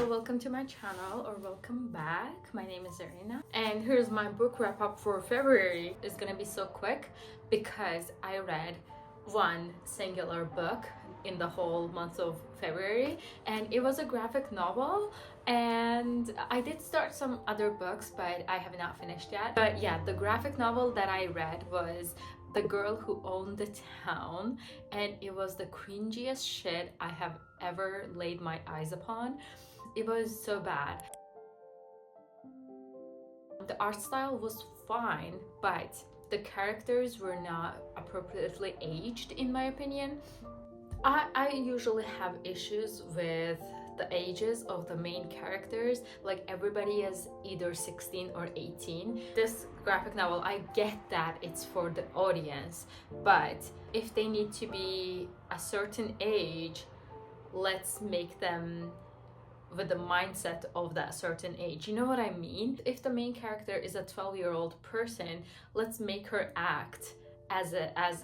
welcome to my channel, or welcome back. My name is Zarina and here's my book wrap up for February. It's gonna be so quick because I read one singular book in the whole month of February, and it was a graphic novel. And I did start some other books, but I have not finished yet. But yeah, the graphic novel that I read was The Girl Who Owned the Town, and it was the cringiest shit I have ever laid my eyes upon. It was so bad. The art style was fine, but the characters were not appropriately aged, in my opinion. I usually have issues with the ages of the main characters. Like, everybody is either 16 or 18. This graphic novel, I get that it's for the audience, but if they need to be a certain age, let's make them with the mindset of that certain age. You know what I mean? If the main character is a 12-year-old person, let's make her act as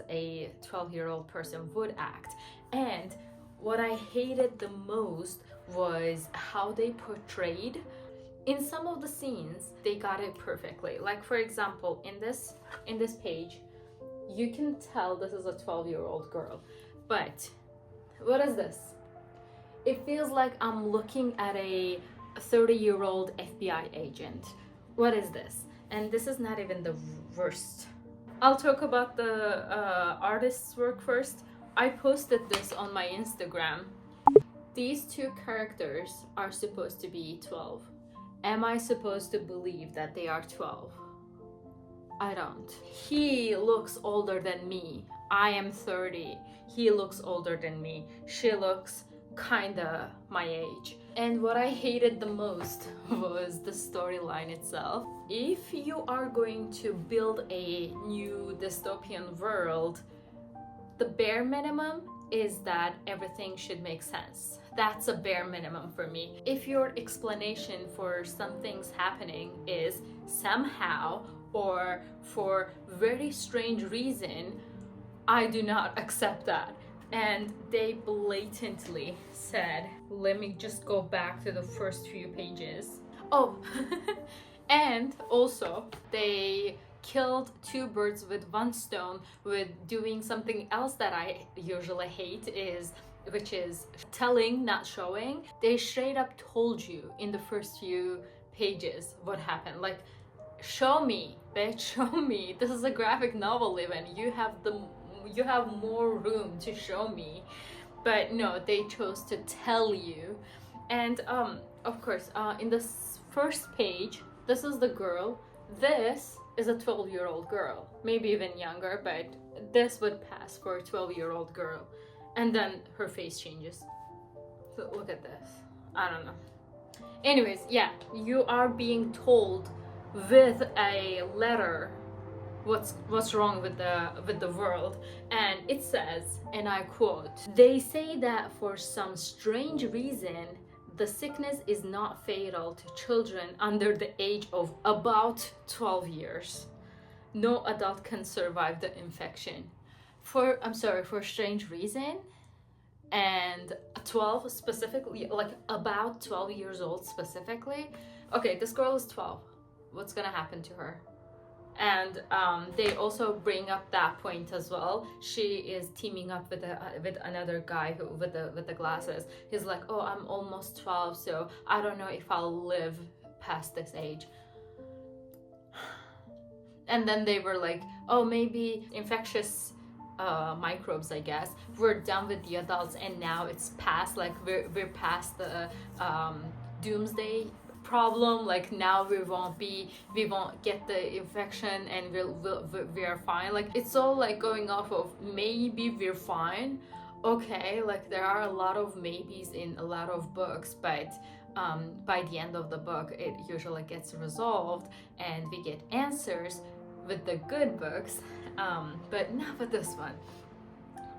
a 12-year-old person would act. And what I hated the most was how they portrayed. In some of the scenes, they got it perfectly. Like, for example, in this page, you can tell this is a 12-year-old girl. But what is this? It feels like I'm looking at a 30-year-old FBI agent. What is this? And this is not even the worst. I'll talk about the artist's work first. I posted this on my Instagram. These two characters are supposed to be 12. Am I supposed to believe that they are 12? I don't. He looks older than me. I am 30. He looks older than me. She looks kinda my age. And what I hated the most was the storyline itself. If you are going to build a new dystopian world, the bare minimum is that everything should make sense. That's a bare minimum for me. If your explanation for some things happening is somehow or for very strange reason, I do not accept that. And they blatantly said, let me just go back to the first few pages. Oh, and also they killed two birds with one stone with doing something else that I usually hate, which is telling, not showing. They straight up told you in the first few pages what happened. Like, show me, bitch, show me. This is a graphic novel, even. You have more room to show me. But no, they chose to tell you. And of course, in the first page, this is the girl. This is a 12-year-old girl, maybe even younger, but this would pass for a 12-year-old girl. And then her face changes. So look at this. I don't know. Anyways, yeah, you are being told with a letter what's wrong with the world. And it says, and I quote, "They say that for some strange reason, the sickness is not fatal to children under the age of about 12 years. No adult can survive the infection." For strange reason, and 12 specifically, like about 12 years old specifically. Okay, this girl is 12. What's gonna happen to her? And they also bring up that point as well. She is teaming up with another guy with the glasses. He's like, oh, I'm almost 12, so I don't know if I'll live past this age. And then they were like, oh, maybe infectious microbes, I guess. We're done with the adults, and now it's past, like we're past the doomsday problem. Like, now we won't get the infection, and we are fine. Like, it's all like going off of maybe we're fine. Okay, like there are a lot of maybes in a lot of books, but by the end of the book it usually gets resolved and we get answers with the good books, but not with this one.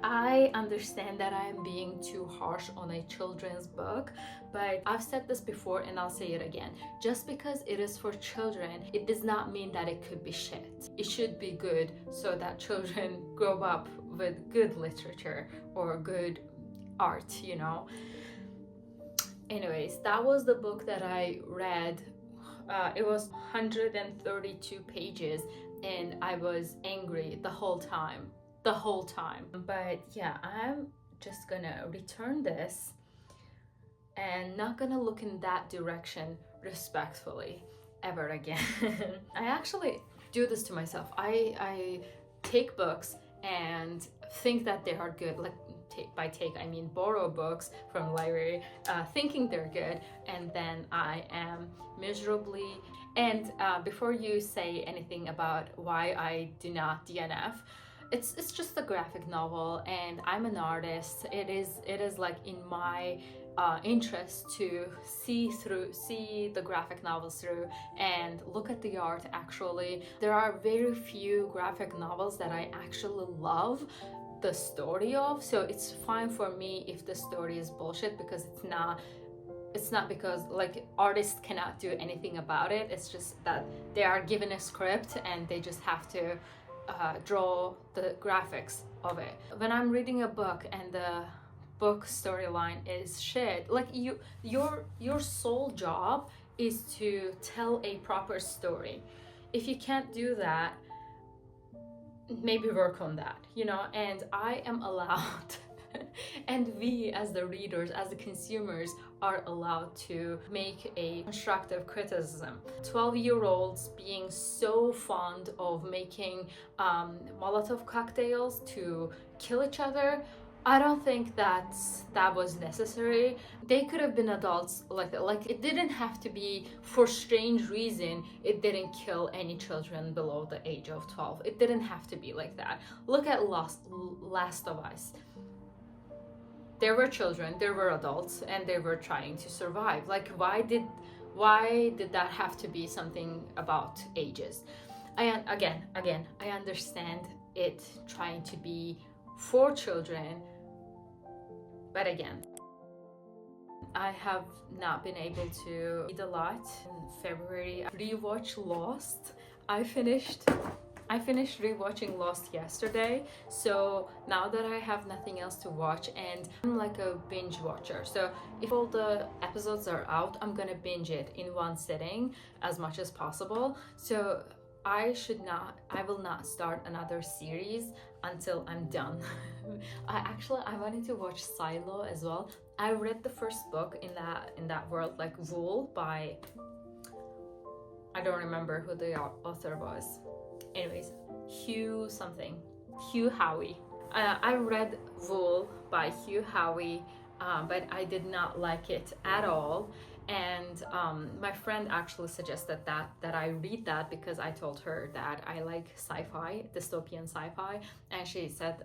I understand that I am being too harsh on a children's book, but I've said this before and I'll say it again. Just because it is for children, it does not mean that it could be shit. It should be good so that children grow up with good literature or good art, you know. Anyways, that was the book that I read. It was 132 pages, and I was angry the whole time. The whole time. But yeah, I'm just gonna return this and not gonna look in that direction respectfully ever again. I actually do this to myself. I take books and think that they are good, like by take I mean borrow books from library, thinking they're good, and then I am miserably. And before you say anything about why I do not DNF, it's just a graphic novel, and I'm an artist. It is like in my interest to see the graphic novels through and look at the art. Actually, there are very few graphic novels that I actually love the story of, so it's fine for me if the story is bullshit, because it's not because like artists cannot do anything about it. It's just that they are given a script and they just have to draw the graphics of it. When I'm reading a book and the book storyline is shit, like your sole job is to tell a proper story. If you can't do that, maybe work on that, and I am allowed and we as the readers, as the consumers, are allowed to make a constructive criticism. 12-year-olds being so fond of making Molotov cocktails to kill each other, I don't think that was necessary. They could have been adults like that. Like, it didn't have to be, for strange reason, it didn't kill any children below the age of 12. It didn't have to be like that. Look at Last of Us. There were children, there were adults, and they were trying to survive. Like, why did that have to be something about ages? Again, I understand it trying to be for children, but again, I have not been able to read a lot. In February, I rewatched Lost. I finished rewatching Lost yesterday, so now that I have nothing else to watch, and I'm like a binge watcher, so if all the episodes are out, I'm gonna binge it in one sitting as much as possible. So I will not start another series until I'm done. I wanted to watch Silo as well. I read the first book in that world, like Wool, by, I don't remember who the author was. Anyways, Hugh Howey. I read Wool by Hugh Howey, but I did not like it at all. And my friend actually suggested that I read that, because I told her that I like sci-fi, dystopian sci-fi, and she said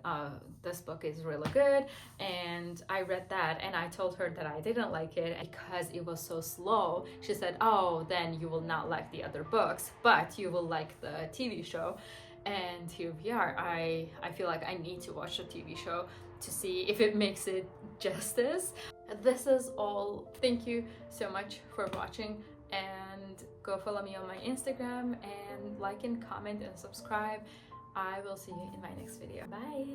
this book is really good, and I read that, and I told her that I didn't like it because it was so slow. She said, oh, then you will not like the other books, but you will like the TV show. And here we are. I feel like I need to watch the TV show to see if it makes it justice. This is all. Thank you so much for watching, and go follow me on my Instagram, and like and comment and subscribe. I will see you in my next video. Bye.